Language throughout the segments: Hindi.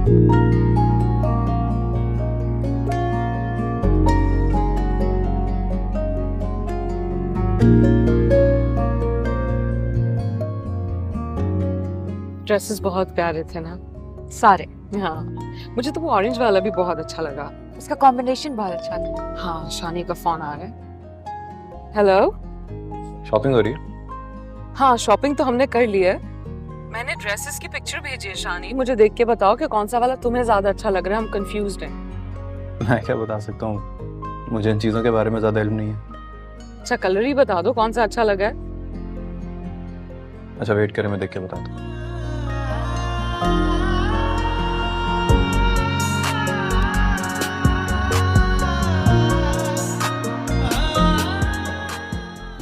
ड्रेसेस बहुत प्यारे थे ना। सारे। हाँ, मुझे तो वो ऑरेंज वाला भी बहुत अच्छा लगा। उसका कॉम्बिनेशन बहुत अच्छा था। हाँ, शानी का फोन आ रहा है। हेलो। शॉपिंग हो रही है? हाँ, शॉपिंग तो हमने कर ली है। मैंने ड्रेसेस की पिक्चर भेजी है शानी, मुझे देख के बताओ कि कौन सा वाला तुम्हें ज्यादा अच्छा लग रहा है। हम कंफ्यूज्ड हैं। मैं क्या बता सकता हूँ, मुझे इन चीज़ों के बारे में ज़्यादा इल्म नहीं है। अच्छा, कलर ही बता दो कौन सा अच्छा लगा है। अच्छा वेट करें, मैं देख के बताता हूँ।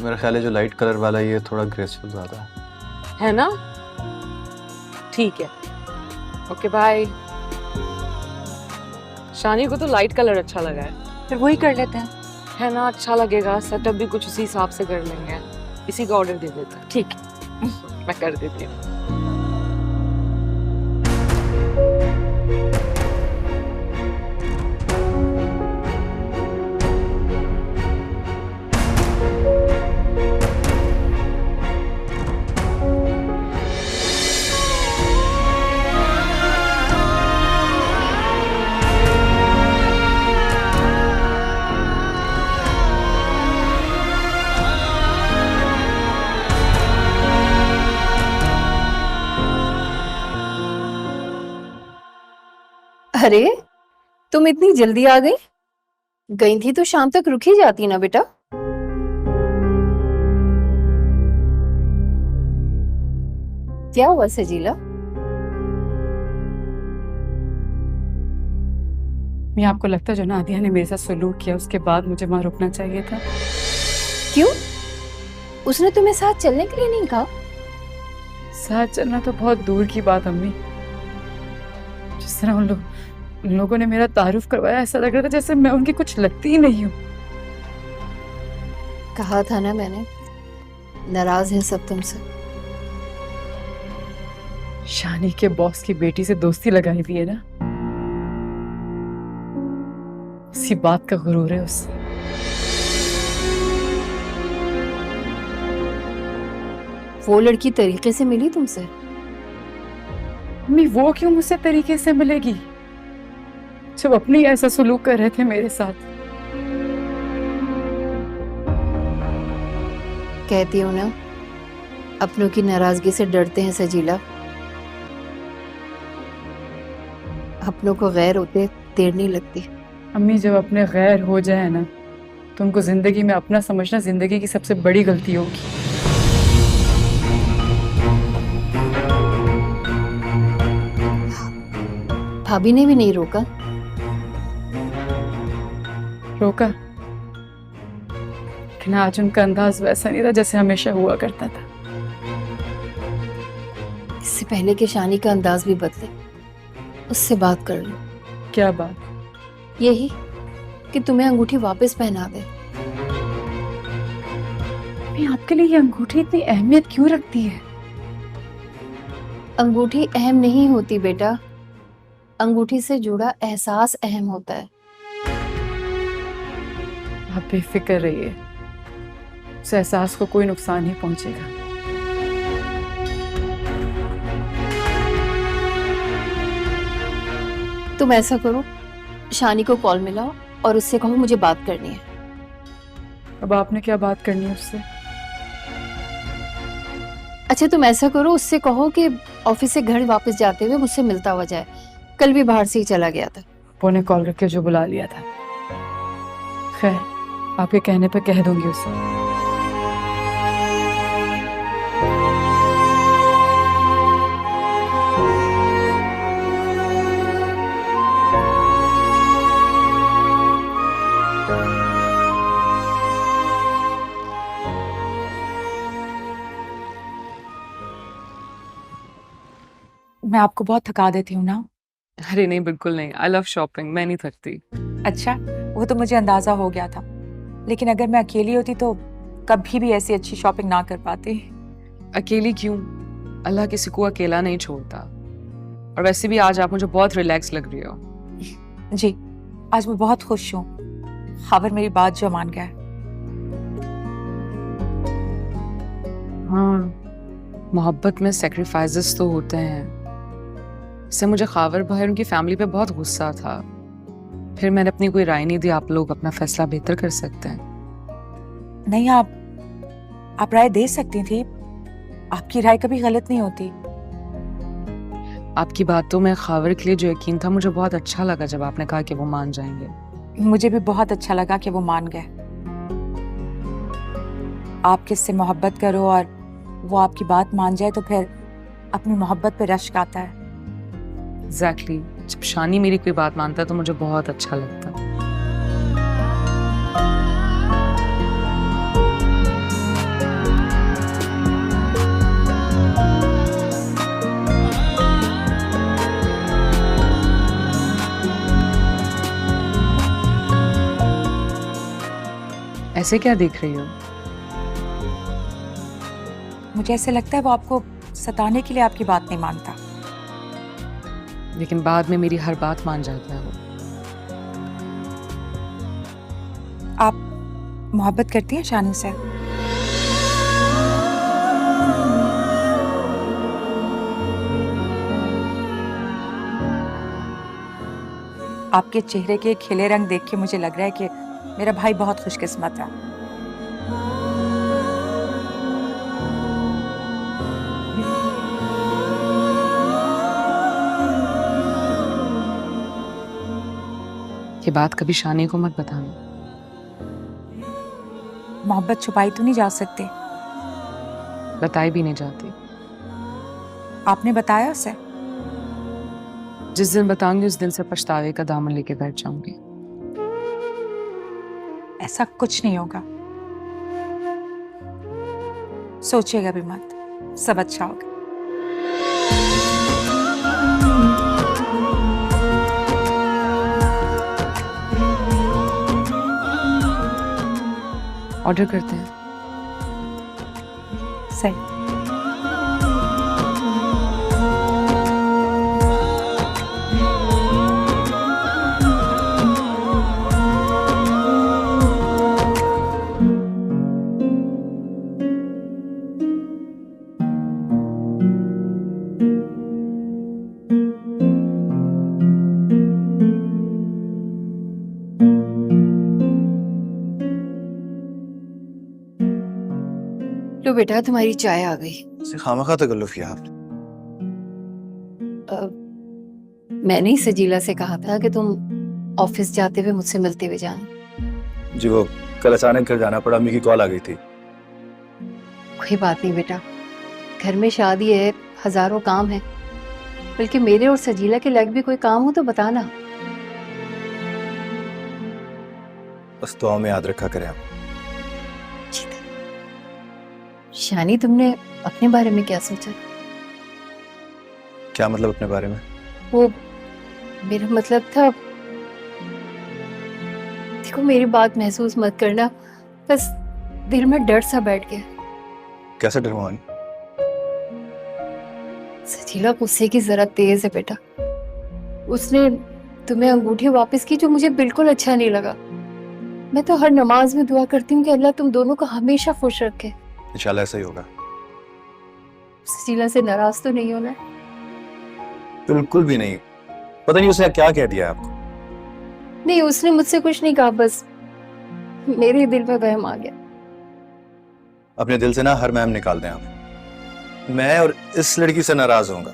मेरा ख्याल है जो लाइट कलर वाला ये थोड़ा ग्रेसफुल ज़्यादा है ना? ठीक है, ओके बाय। शानी को तो लाइट कलर अच्छा लगा है। फिर वही कर लेते हैं। है ना? अच्छा लगेगा। सेटअप भी कुछ उसी हिसाब से कर लेंगे। इसी का ऑर्डर दे देते हैं। ठीक। मैं कर देती हूँ। अरे, तुम इतनी जल्दी आ गई? गई थी तो शाम तक रुक ही जाती ना बेटा। क्या हुआ सजीला? मैं आपको लगता है जो नादिया ने मेरे साथ सलूक किया उसके बाद मुझे वहां रुकना चाहिए था? क्यों? उसने तुम्हें साथ चलने के लिए नहीं कहा? साथ चलना तो बहुत दूर की बात अम्मी। जिस तरह उन लोगों ने मेरा तारुफ करवाया, ऐसा लग रहा था जैसे मैं उनकी कुछ लगती ही नहीं हूँ। कहा था ना मैंने, नाराज है सब तुमसे। शानी के बॉस की बेटी से दोस्ती लगाई हुई है ना, उसी बात का गुरूर है उससे। वो लड़की तरीके से मिली तुमसे? अम्मी वो क्यों मुझसे तरीके से मिलेगी जब अपनी ऐसा सलूक कर रहे थे मेरे साथ। कहती हूँ ना, अपनों की नाराजगी से डरते हैं सजीला। अपनों को गैर होते देर नहीं लगती। अम्मी जब अपने गैर हो जाए ना, तो उनको जिंदगी में अपना समझना जिंदगी की सबसे बड़ी गलती होगी। भाभी ने भी नहीं रोका? रोका, लेकिन आज उनका अंदाज वैसा नहीं था जैसे हमेशा हुआ करता था। इससे पहले कि शानी का अंदाज भी बदले, उससे बात कर लो। क्या बात? यही कि तुम्हें अंगूठी वापस पहना दे। मैं आपके लिए ये अंगूठी इतनी अहमियत क्यों रखती है? अंगूठी अहम नहीं होती बेटा, अंगूठी से जुड़ा एहसास अहम होता है। आप बेफिक्र रहिए, उस एहसास को कोई नुकसान नहीं पहुंचेगा। तुम ऐसा करो, शानी को कॉल मिलाओ और उससे कहो मुझे बात करनी है। अब आपने क्या बात करनी है उससे? अच्छा तुम ऐसा करो, उससे कहो कि ऑफिस से घर वापस जाते हुए मुझसे मिलता हुआ जाए। कल भी बाहर से ही चला गया था। वो ने कॉल करके जो बुला लिया था। खैर, आपके कहने पे कह दूंगी उसे। मैं आपको बहुत थका देती हूँ ना? अरे नहीं, बिल्कुल नहीं। आई लव शॉपिंग, मैं नहीं थकती। अच्छा, वो तो मुझे अंदाजा हो गया था, लेकिन अगर मैं अकेली होती तो कभी भी ऐसी अच्छी शॉपिंग ना कर पाती। अकेली क्यों? अल्लाह किसी को अकेला नहीं छोड़ता। और वैसे भी आज आप मुझे बहुत रिलैक्स लग रही हो। जी, आज मैं बहुत खुश हूँ। खावर मेरी बात जो मान गया है। हाँ, मोहब्बत में सेक्रीफाइसेस तो होते हैं। इससे मुझे खावर भाई और उनकी फैमिली पे बहुत गुस्सा था। फिर मैंने अपनी कोई राय नहीं दी। आप लोग अपना फैसला बेहतर कर सकते हैं। नहीं, आप राय दे सकती थी। आपकी राय कभी गलत नहीं होती। आपकी बातों में खावर के लिए जो यकीन था, मुझे बहुत अच्छा लगा जब आपने कहा कि वो मान जाएंगे। मुझे भी बहुत अच्छा लगा कि वो मान गए। आप किससे मोहब्बत करो और वो आपकी बात मान जाए तो फिर अपनी मोहब्बत पे रश्क आता है। एग्जैक्टली। जब शानी मेरी कोई बात मानता है तो मुझे बहुत अच्छा लगता है। ऐसे क्या देख रही हो? मुझे ऐसे लगता है वो आपको सताने के लिए आपकी बात नहीं मानता। लेकिन बाद में मेरी हर बात मान जाता है वो। आप मोहब्बत करती हैं शानी से? आपके चेहरे के खिले रंग देख के मुझे लग रहा है कि मेरा भाई बहुत खुशकिस्मत है। ये बात कभी शानी को मत बताना। मोहब्बत छुपाई तो नहीं जा सकती। बताई भी नहीं जाती। आपने बताया उसे? जिस दिन बताऊंगी उस दिन से पछतावे का दामन लेके बैठ जाऊंगी। ऐसा कुछ नहीं होगा। सोचिएगा भी मत, सब अच्छा होगा। ऑर्डर करते हैं। सही। लो बेटा, तुम्हारी चाय आ गई। खामखा तकल्लुफ किया आपने। मैंने ही सजीला से कहा था कि तुम ऑफिस जाते हुए मुझसे मिलते हुए जाना। जी, वो कल अचानक घर जाना पड़ा, अम्मी की कॉल आ गई थी। कोई बात नहीं बेटा, घर में शादी है, हजारों काम है। बल्कि मेरे और सजीला के लग भी कोई काम हो तो बताना। बस दुआ में याद रखा करें आप। शानी, तुमने अपने बारे में क्या सोचा? क्या मतलब अपने बारे में? वो मेरा मतलब था, देखो मेरी बात महसूस मत करना, बस दिल में डर सा बैठ गया। कैसे डरवानी? सजीला गुस्से की जरा तेज है बेटा। उसने तुम्हें अंगूठी वापस की जो मुझे बिल्कुल अच्छा नहीं लगा। मैं तो हर नमाज में दुआ करती हूँ कि अल्लाह तुम दोनों को हमेशा खुश रखे। इंशाल्लाह ऐसा ही होगा। सजीला से नाराज तो नहीं होना? बिल्कुल भी नहीं। पता नहीं उसने क्या कह दिया आपको। नहीं, उसने मुझसे कुछ नहीं कहा, बस मेरे दिल में वहम आ गया। अपने दिल से ना हर मैम निकाल दें आप। मैं और इस लड़की से नाराज होऊंगा,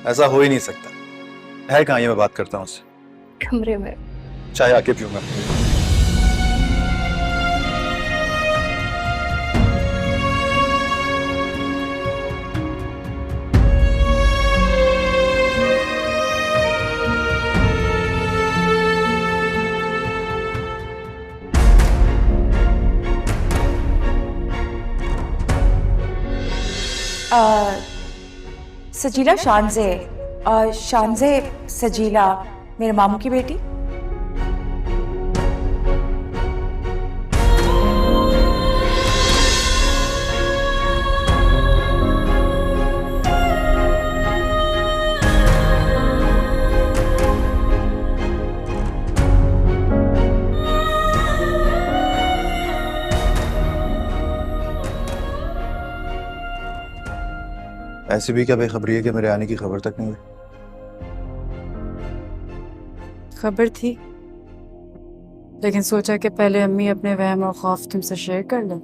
ऐसा हो ही नहीं सकता। है कहाँ, ये मैं बात करता हूँ उससे। कमरे में। चाय आके पीऊंगा। सजीला शानजे, शानजे सजीला मेरे मामू की बेटी। ऐसी भी क्या बेखबरी है कि मेरे आने की खबर तक नहीं हुई? खबर थी, लेकिन सोचा कि पहले अम्मी अपने वहम और खौफ तुमसे शेयर कर लें,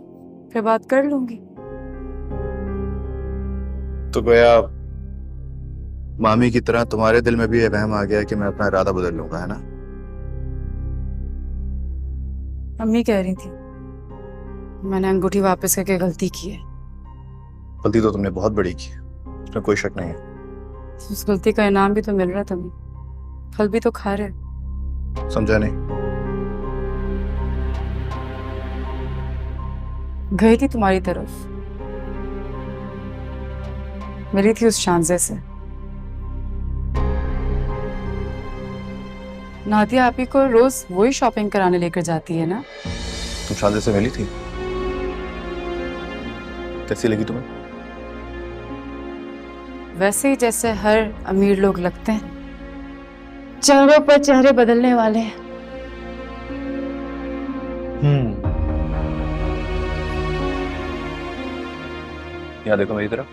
फिर बात कर लूंगी। तो गोया मामी की तरह तुम्हारे दिल में भी ये वहम आ गया है कि मैं अपना इरादा बदल लूंगा, है ना? अम्मी कह रही थी मैंने अंगूठी वापस करके गलती की है। गलती तो तुमने बहुत बड़ी की है, उसमें कोई शक नहीं है। उस गलती का इनाम भी तो मिल रहा था, अम्मी फल भी तो खा रहे। समझा नहीं। गई थी तुम्हारी तरफ, मिली थी उस शानजे से। नादिया आप ही को रोज वही शॉपिंग कराने लेकर जाती है ना? तुम शादी से मिली थी? कैसी लगी तुम्हें? वैसे ही जैसे हर अमीर लोग लगते हैं, चेहरों पर चेहरे बदलने वाले हैं। यहाँ देखो मेरी तरफ।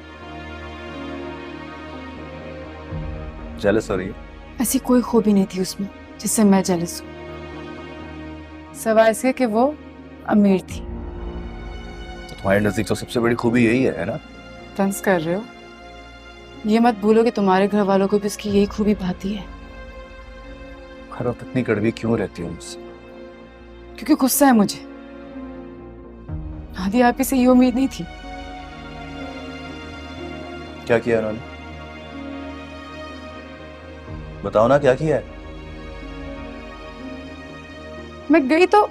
जेलस हो रही है? ऐसी कोई खूबी नहीं थी उसमें जिससे मैं जेलस हूँ, सिवाय इसके कि वो अमीर थी। तो तुम्हारे नजदीक तो सबसे बड़ी खूबी यही है ना? तंज कर रहे हो? ये मत भूलो कि तुम्हारे घर वालों को भी उसकी यही खूबी भाती है। हर वक्त इतनी कड़वी क्यों रहती हो मुझसे? क्योंकि गुस्सा है मुझे। नादिया आप ही से ये उम्मीद नहीं थी। क्या किया उन्होंने? बताओ ना, क्या किया है? मैं गई तो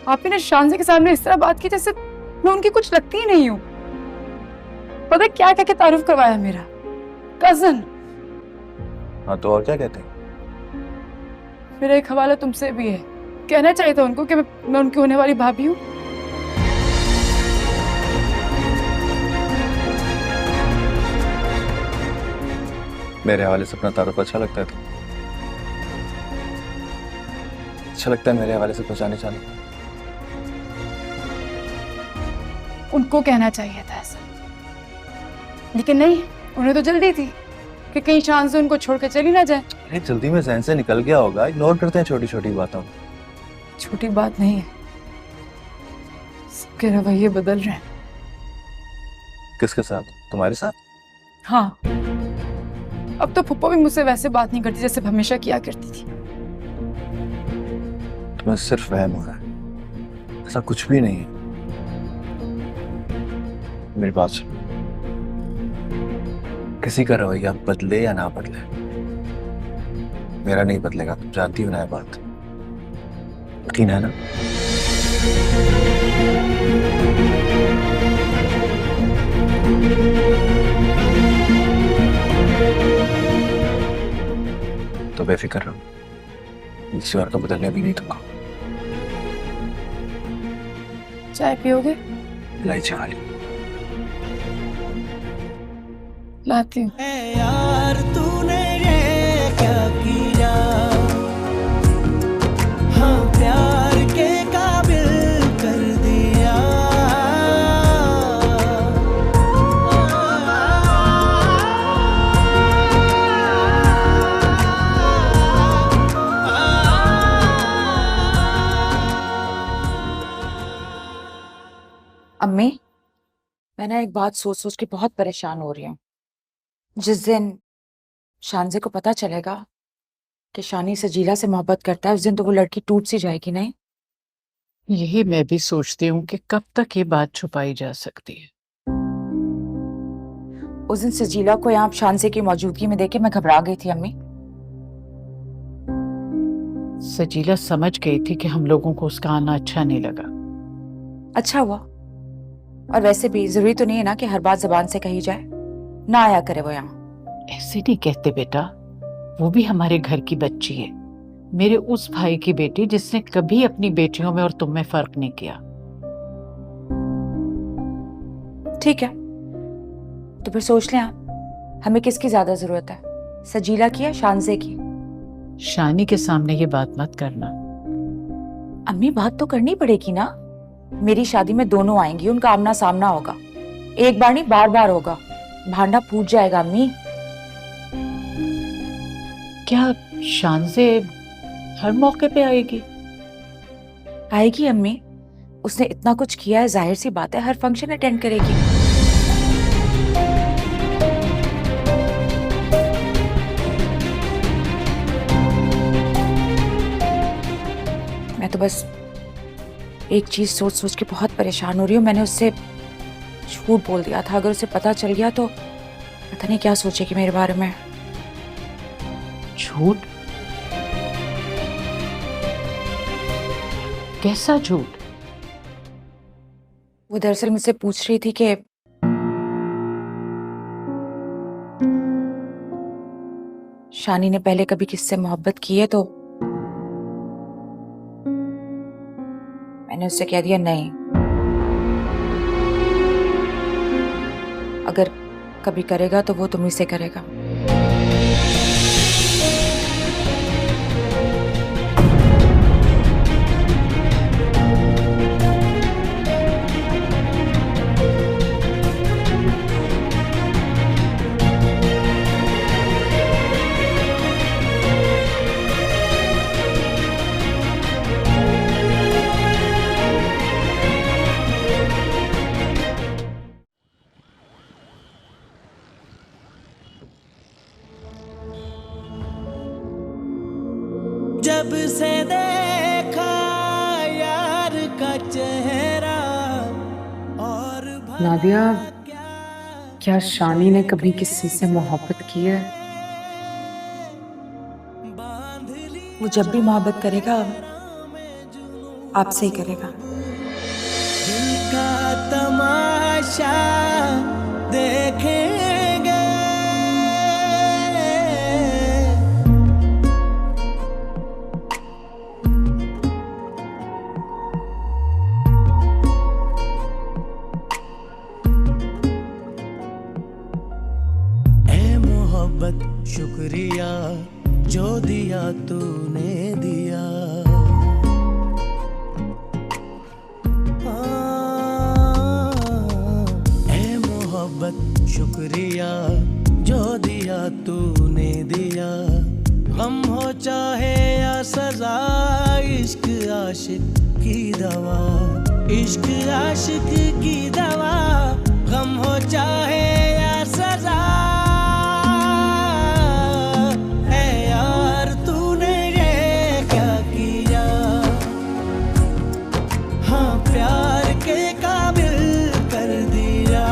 आप ही ने शानजे के सामने इस तरह बात की जैसे मैं उनकी कुछ लगती ही नहीं हूं। पता है क्या क्या के तारुफ करवाया मेरा कजन। हाँ तो और क्या कहते हैं? मेरा एक हवाला तुमसे भी है, कहना चाहिए था उनको कि मैं उनकी होने वाली भाभी हूँ। मेरे हवाले से अपना तारुफ अच्छा लगता है? तो अच्छा लगता है मेरे हवाले से पहुंचाने चाहने? उनको कहना चाहिए था ऐसा, लेकिन नहीं, उन्हें तो जल्दी थी कि कहीं शान से उनको छोड़कर चली ना जाए। अरे जल्दी में जहन से निकल गया होगा, इग्नोर करते हैं छोटी छोटी बातों को। छोटी बात नहीं है, सबके रवैये बदल रहे हैं। किसके साथ? तुम्हारे साथ? हाँ, अब तो फुप्पो भी मुझसे वैसे बात नहीं करती जैसे हमेशा किया करती थी। तुम्हें सिर्फ वहम हो रहा है, ऐसा कुछ भी नहीं है। मेरी बात सुनो, किसी का रवैया बदले या ना बदले, मेरा नहीं बदलेगा। तुम जानती हो ना ये बात, यकीन है ना? तो बेफिक्र रहो, इस बार का बदलने भी नहीं दूंगा। चाय पियोगे? इलायची वाली लाती हूँ। यार तूने ये क्या किया, हाँ प्यार के काबिल कर दिया। अम्मी, मैं ना एक बात सोच सोच के बहुत परेशान हो रही हूँ। जिस दिन शानजे को पता चलेगा कि शानी सजीला से मोहब्बत करता है, उस दिन तो वो लड़की टूट सी जाएगी। नहीं, यही मैं भी सोचती हूँ कि कब तक ये बात छुपाई जा सकती है। उस दिन सजीला को यहाँ शानजे की मौजूदगी में देखे मैं घबरा गई थी अम्मी। सजीला समझ गई थी कि हम लोगों को उसका आना अच्छा नहीं लगा। अच्छा हुआ, और वैसे भी जरूरी तो नहीं है ना कि हर बात जबान से कही जाए। ना आया करे वो यहाँ। ऐसे नहीं कहते बेटा, वो भी हमारे घर की बच्ची है, मेरे उस भाई की बेटी जिसने कभी अपनी बेटियों में और तुम में फर्क नहीं किया। ठीक है, तो फिर सोच लें आप, हमें किसकी ज्यादा जरूरत है, सजीला की या शानजे की? शानी के सामने ये बात मत करना। अम्मी बात तो करनी पड़ेगी ना, मेरी शादी में दोनों आएंगी, उनका आमना सामना होगा। एक बार नहीं, बार बार होगा। भांडा फूट जाएगा अम्मी। क्या शानज़े हर मौके पे आएगी? आएगी अम्मी, उसने इतना कुछ किया है, जाहिर सी बात है हर फंक्शन अटेंड करेगी। मैं तो बस एक चीज सोच सोच के बहुत परेशान हो रही हूँ। मैंने उससे झूठ बोल दिया था, अगर उसे पता चल गया तो पता नहीं क्या सोचेगी मेरे बारे में। झूठ? कैसा झूठ? वो दरअसल मुझसे पूछ रही थी कि शानी ने पहले कभी किससे मोहब्बत की है, तो मैंने उससे कह दिया नहीं। अगर कभी करेगा तो वो तुम्ही से करेगा। जब से देखा यार का चेहरा और नादिया, क्या शानी ने कभी किसी से मोहब्बत की है? वो जब भी मोहब्बत करेगा आपसे ही करेगा। दिल का तमाशा देखेंगे। ऐ मोहब्बत शुक्रिया जो दिया तूने दिया। ऐ मोहब्बत शुक्रिया जो दिया तूने दिया। गम हो चाहे या सजा, इश्क आशिक की दवा, इश्क आशिक की दवा। गम हो चाहे या सजा, है यार तूने ये क्या किया। हाँ प्यार के काबिल कर दिया,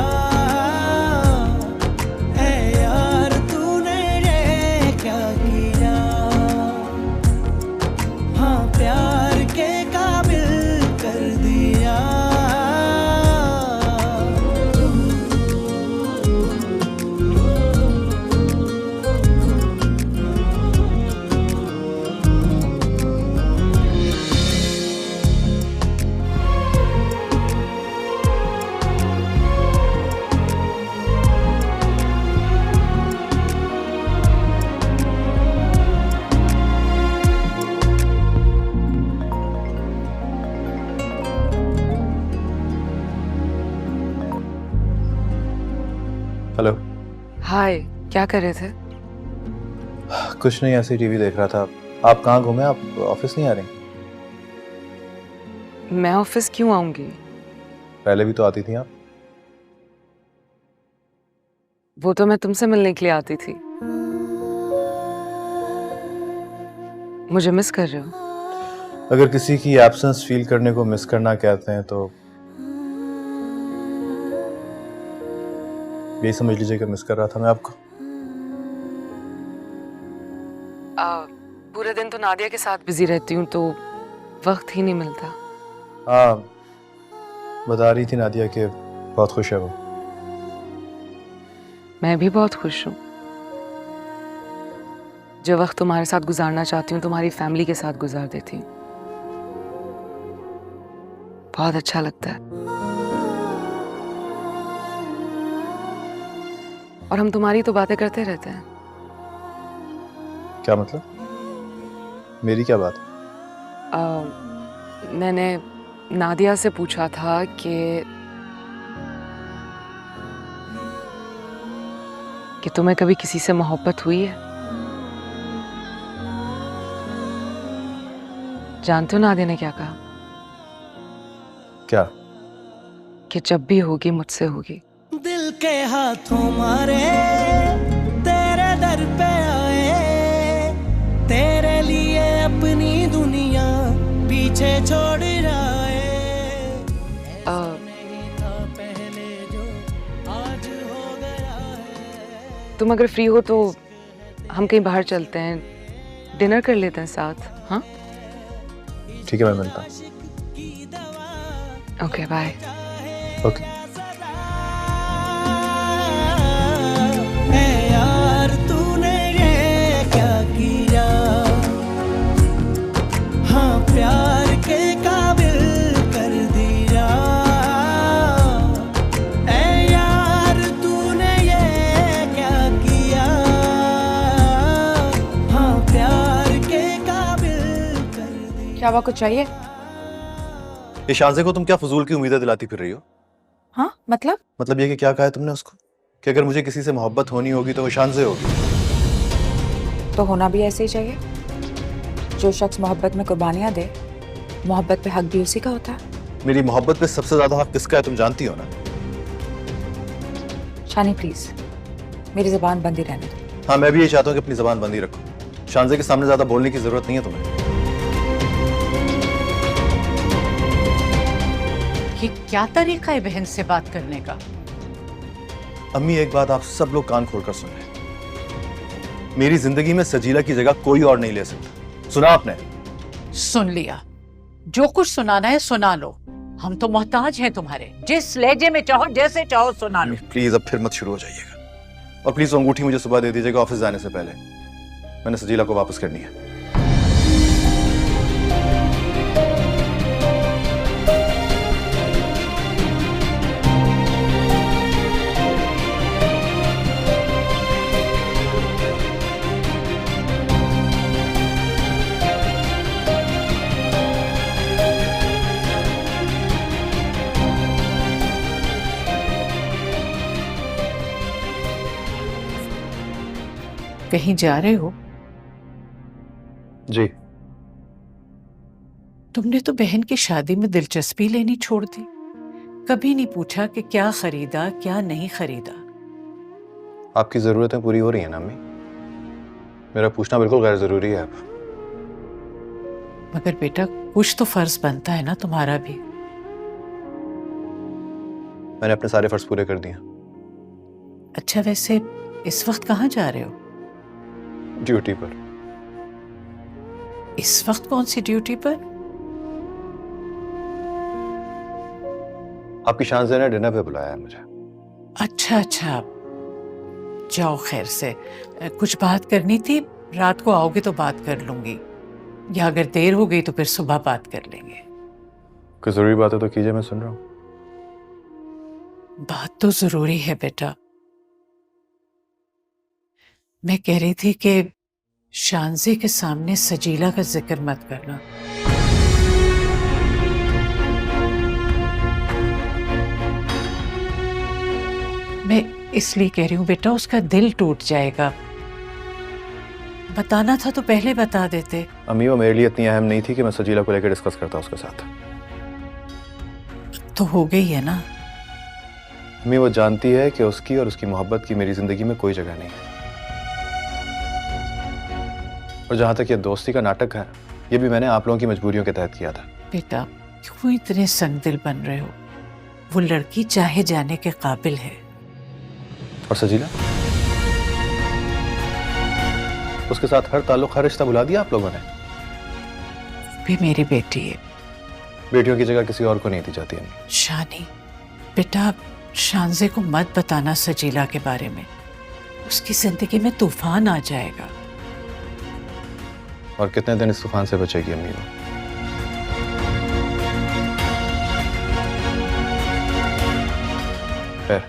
है यार तूने ये क्या किया। हाँ प्यार के काबिल कर दिया। हेलो। हाय, क्या कर रहे थे? कुछ नहीं, ऐसे ही टीवी देख रहा था। आप कहाँ घूमे? आप ऑफिस नहीं आ रही? मैं ऑफिस क्यों आऊंगी? पहले भी तो आती थी आप। वो तो मैं तुमसे मिलने के लिए आती थी। मुझे मिस कर रहे हो? अगर किसी की एब्सेंस फील करने को मिस करना कहते हैं तो यही समझ लीजिए कि मिस कर रहा था मैं आपको। पूरे दिन तो नादिया के साथ बिजी रहती हूँ, तो वक्त ही नहीं मिलता। हाँ, बता रही थी नादिया कि बहुत खुश है वो। मैं भी बहुत खुश हूँ। जो वक्त तुम्हारे साथ गुजारना चाहती हूँ, तुम्हारी फैमिली के साथ गुजार देती हूँ। बहुत अच्छा लगता है। और हम तुम्हारी तो बातें करते रहते हैं। क्या मतलब? मेरी क्या बात? मैंने नादिया से पूछा था कि कि तुम्हें कभी किसी से मोहब्बत हुई है? जानते हो नादिया ने क्या कहा? क्या? कि जब भी होगी मुझसे होगी। दिल के हाथों मारे तेरे दर पे आए, तेरे लिए अपनी दुनिया पीछे छोड़ जाए। पहले जो आज हो गया है। तुम अगर फ्री हो तो हम कहीं बाहर चलते हैं, डिनर कर लेते हैं साथ। हाँ ठीक है, मैं मिलता हूँ। Okay bye. ओके। यार तूने ये क्या किया, हाँ प्यार के काबिल कर दिया। ए यार तूने ये क्या किया, हाँ प्यार के काबिल कर दिया। क्या हुआ, कुछ चाहिए? ये शानज़े को तुम क्या फजूल की उम्मीदें दिलाती फिर रही हो? हाँ मतलब ये कि क्या कहा है तुमने उसको कि अगर मुझे किसी से मोहब्बत होनी होगी तो वो शानज़े होगी। तो होना भी ऐसे ही चाहिए। जो शख्स मोहब्बत में कुर्बानियां दे, मोहब्बत पे हक भी उसी का होता है। मेरी मोहब्बत पे सबसे ज्यादा हक किसका है तुम जानती हो ना? शानी प्लीज मेरी ज़बान बंद ही रहने दो। हाँ, मैं भी ये चाहता हूँ कि अपनी जबान बंदी रखो। शानज़े के सामने ज्यादा बोलने की जरूरत नहीं है तुम्हें। ये क्या तरीका है बहन से बात करने का? अम्मी, एक बात आप सब लोग कान खोलकर सुन लें। मेरी जिंदगी में सजीला की जगह कोई और नहीं ले सकता। सुना आपने? सुन लिया। जो कुछ सुनाना है सुना लो। हम तो मोहताज हैं तुम्हारे। जिस लहजे में चाहो जैसे चाहो सुना लो। प्लीज अब फिर मत शुरू हो जाइएगा। और प्लीज वो अंगूठी मुझे सुबह दे दीजिएगा ऑफिस जाने से पहले। मैंने सजीला को वापस करनी है। कहीं जा रहे हो? जी। तुमने तो बहन की शादी में दिलचस्पी लेनी छोड़ दी। कभी नहीं पूछा कि क्या खरीदा क्या नहीं खरीदा। आपकी जरूरतें पूरी हो रही हैं ना अम्मी? मेरा पूछना बिल्कुल गैर जरूरी है अब। मगर बेटा कुछ तो फर्ज बनता है ना तुम्हारा भी। मैंने अपने सारे फर्ज पूरे कर दिए। अच्छा वैसे इस वक्त कहाँ जा रहे हो? ड्यूटी पर। इस वक्त कौन सी ड्यूटी पर? आपकी शानज़े ने डिनर पे बुलाया है मुझे। अच्छा अच्छा, जाओ खैर से। कुछ बात करनी थी। रात को आओगे तो बात कर लूंगी, या अगर देर हो गई तो फिर सुबह बात कर लेंगे। कोई जरूरी बात है तो कीजिए, मैं सुन रहा हूँ। बात तो जरूरी है बेटा। मैं कह रही थी कि शानज़े के सामने सजीला का जिक्र मत करना। मैं इसलिए कह रही हूँ बेटा, उसका दिल टूट जाएगा। बताना था तो पहले बता देते। अम्मी, वो मेरे लिए इतनी अहम नहीं थी कि मैं सजीला को लेकर डिस्कस करता उसके साथ। तो हो गई है ना। अम्मी, वो जानती है कि उसकी और उसकी मोहब्बत की मेरी जिंदगी में कोई जगह नहीं है। और जहां तक ये दोस्ती का नाटक है, ये भी मैंने आप लोगों की मजबूरियों के तहत किया था। बेटा क्यों इतने संगदिल बन रहे हो? वो लड़की चाहे जाने के काबिल है। और सजीला, उसके साथ हर ताल्लुक, हर रिश्ता भुला दिया आप लोगों ने। भी मेरी बेटी है। बेटियों की जगह किसी और को नहीं दी जाती है। शानी बेटा, शानज़े को मत बताना सजीला के बारे में। उसकी जिंदगी में तूफान आ जाएगा। और कितने दिन इस तूफान से बचेगी अम्मी वो? खैर,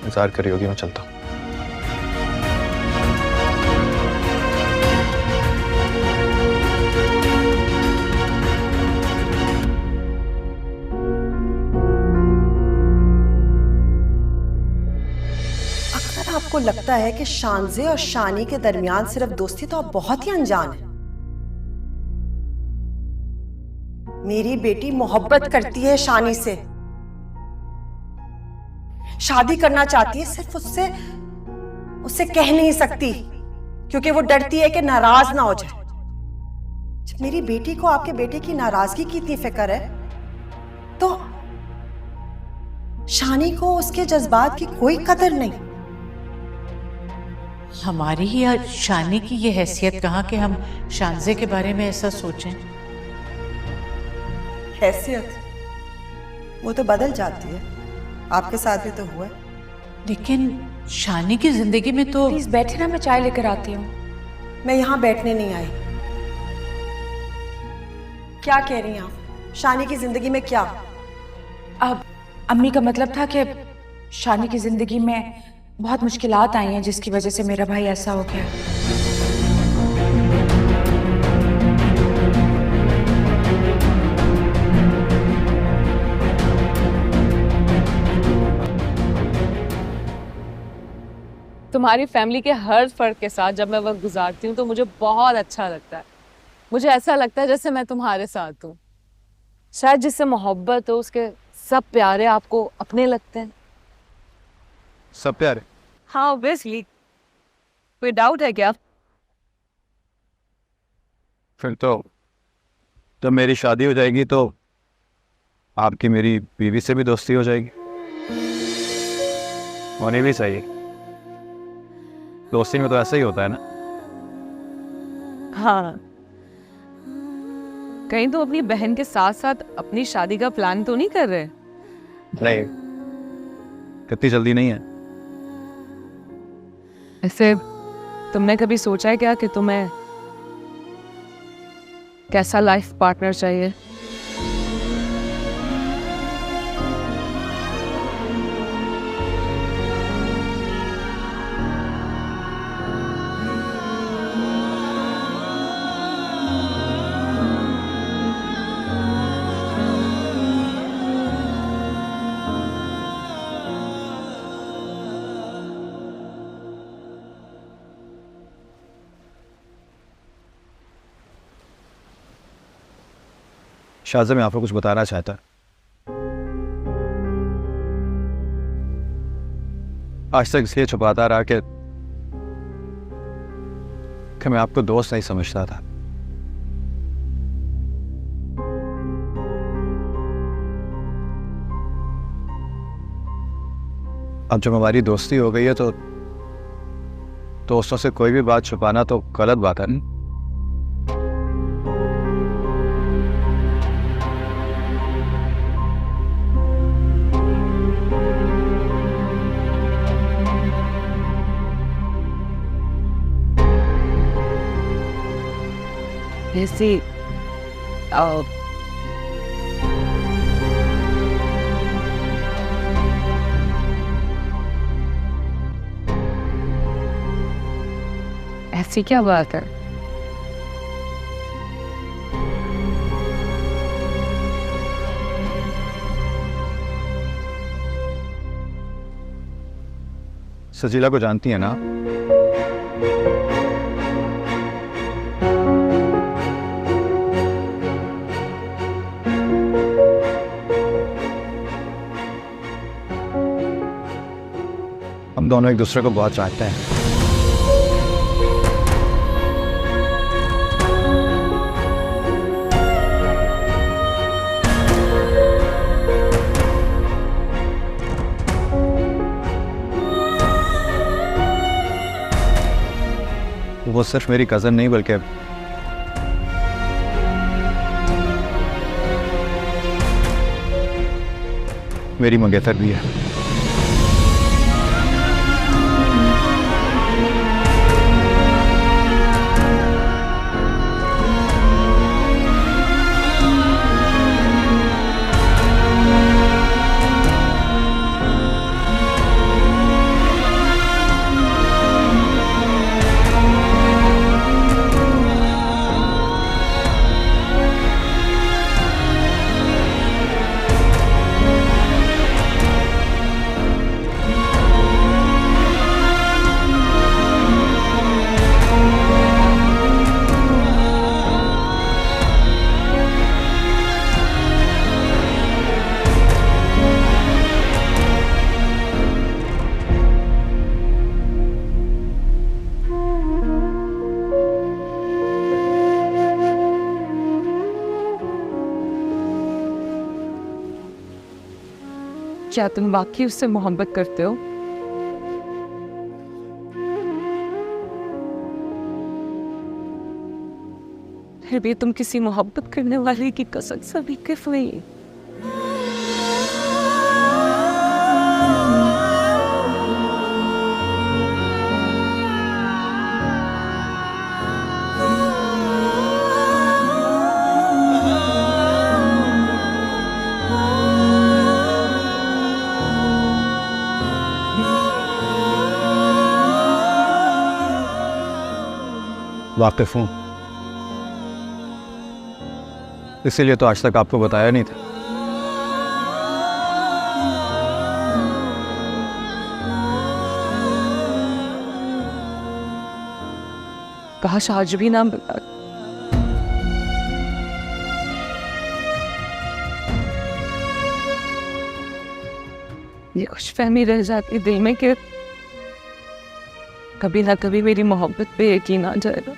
इंतजार करी होगी, मैं चलता हूँ। अगर आपको आपको लगता है कि शानजे और शानी के दरमियान सिर्फ दोस्ती, तो आप बहुत ही अनजान हैं। मेरी बेटी मोहब्बत करती है शानी से, शादी करना चाहती है, सिर्फ उससे कह नहीं सकती क्योंकि वो डरती है कि नाराज ना हो जाए। जब मेरी बेटी को आपके बेटे की नाराजगी की इतनी फिक्र है, तो शानी को उसके जज्बात की कोई कदर नहीं। हमारी या शानी की ये हैसियत कहाँ कि हम शानजे के बारे में ऐसा सोचें। हैसियत वो तो बदल जाती है, आपके साथ भी तो हुआ है। लेकिन शानी की जिंदगी में तो प्लीज बैठे ना, मैं चाय लेकर आती हूँ। मैं यहाँ बैठने नहीं आई। क्या कह रही हैं आप? शानी की जिंदगी में क्या? अब अम्मी का मतलब था कि शानी की जिंदगी में बहुत मुश्किलात आई हैं जिसकी वजह से मेरा भाई ऐसा हो गया। तुम्हारी फैमिली के हर फर्द के साथ जब मैं वक्त गुजारती हूँ तो मुझे बहुत अच्छा लगता है। मुझे ऐसा लगता है जैसे मैं तुम्हारे साथ हूँ। शायद जिससे मोहब्बत हो उसके सब प्यारे आपको अपने लगते हैं। सब प्यारे? हाँ ऑब्वियसली, कोई डाउट है क्या? फिर तो जब मेरी शादी हो जाएगी तो आपकी मेरी बीवी से भी दोस्ती हो जाएगी। होनी भी चाहिए, दोस्ती में तो ऐसा ही होता है ना। हाँ, कहीं तो अपनी बहन के साथ साथ अपनी शादी का प्लान तो नहीं कर रहे? नहीं, कितनी जल्दी नहीं है। ऐसे तुमने कभी सोचा है क्या कि तुम्हें कैसा लाइफ पार्टनर चाहिए? शाज़ा, मैं आपको कुछ बताना चाहता। आज तक इसलिए छुपाता रहा कि मैं आपको दोस्त नहीं समझता था। अब जब हमारी दोस्ती हो गई है तो दोस्तों से कोई भी बात छुपाना तो गलत बात है ना? ऐसी ऐसी क्या बात है? सजीला को जानती है ना? हम दोनों एक दूसरे को बहुत चाहते हैं। वो सिर्फ मेरी कजन नहीं बल्कि मेरी मंगेतर भी है। क्या तुम वाकई उससे मोहब्बत करते हो? फिर भी तुम किसी मोहब्बत करने वाले की कसम से वाकिफ नहीं। वाकिफ हूँ, इसीलिए तो आज तक आपको बताया नहीं था। काश आज भी ना बता। ये खुशफहमी रह जाती दिल में कि कभी ना कभी मेरी मोहब्बत पे यकीन आ जाएगा।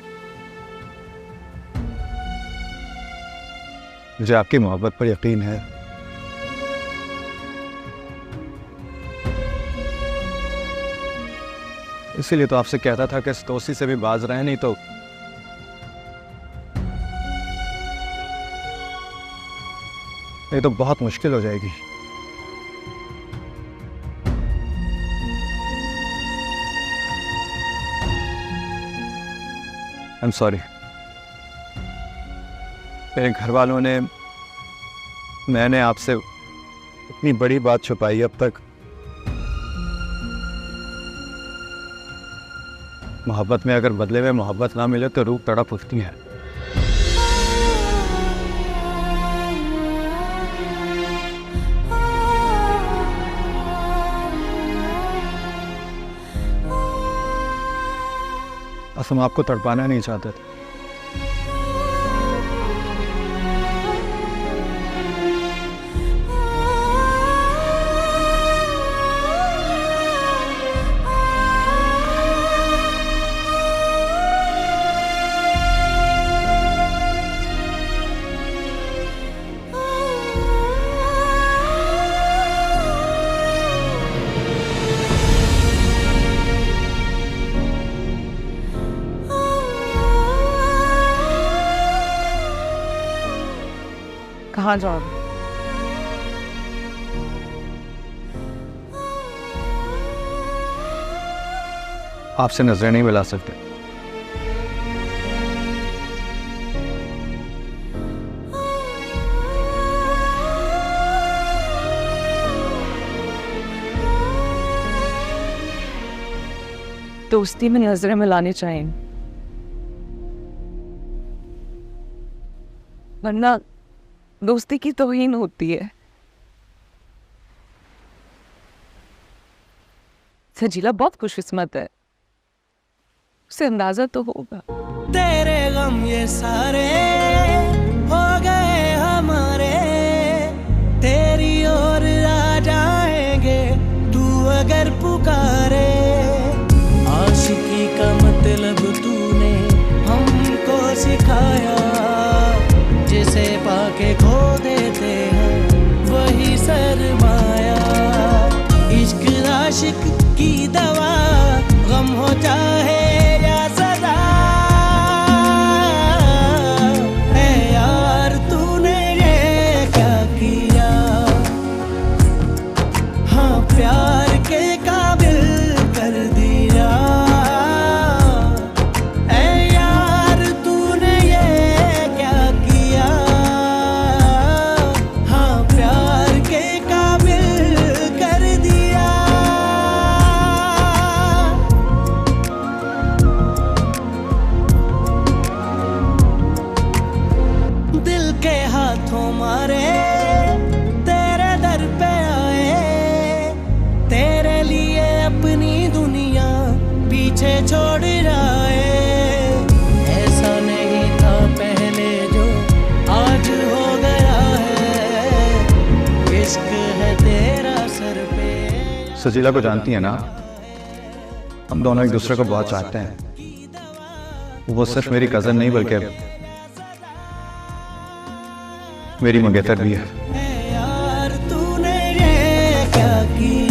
मुझे आपकी मोहब्बत पर यकीन है। इसीलिए तो आपसे कहता था कि इस दोस्ती से भी बाज रहे, नहीं तो बहुत मुश्किल हो जाएगी। आई एम सॉरी, मेरे घर वालों ने, मैंने आपसे इतनी बड़ी बात छुपाई अब तक। मोहब्बत में अगर बदले में मोहब्बत ना मिले तो रूह तड़प उठती है। बस हम आपको तड़पाना नहीं चाहते थे। कहाँ जाओ? आपसे नजरें नहीं मिला सकते। दोस्ती में नजरें मिलानी चाहिए, वरना दोस्ती की तौहीन होती है। सजीला बहुत खुशकिस्मत है, उसे अंदाजा तो होगा। तेरे गम ये सारे हो गए हमारे, तेरी ओर आ जाएंगे तू अगर पुकारे। आशिकी का मतलब तूने हमको सिखाया, जिसे पाके खो देते हैं वही सरमाया। इश्क आशिक की दवा, गम हो चाहे या सदा। है यार तूने ये क्या किया, हाँ प्यार के काबिल कर दिया। छोड़ जाए, ऐसा नहीं था पहले जो आज हो गया है। इश्क है तेरा सर पे। सजीला को जानती है ना, हम दोनों एक दूसरे को बहुत चाहते हैं। वो सिर्फ मेरी कजन नहीं बल्कि मेरी मंगेतर भी है। यार तूने ये क्या की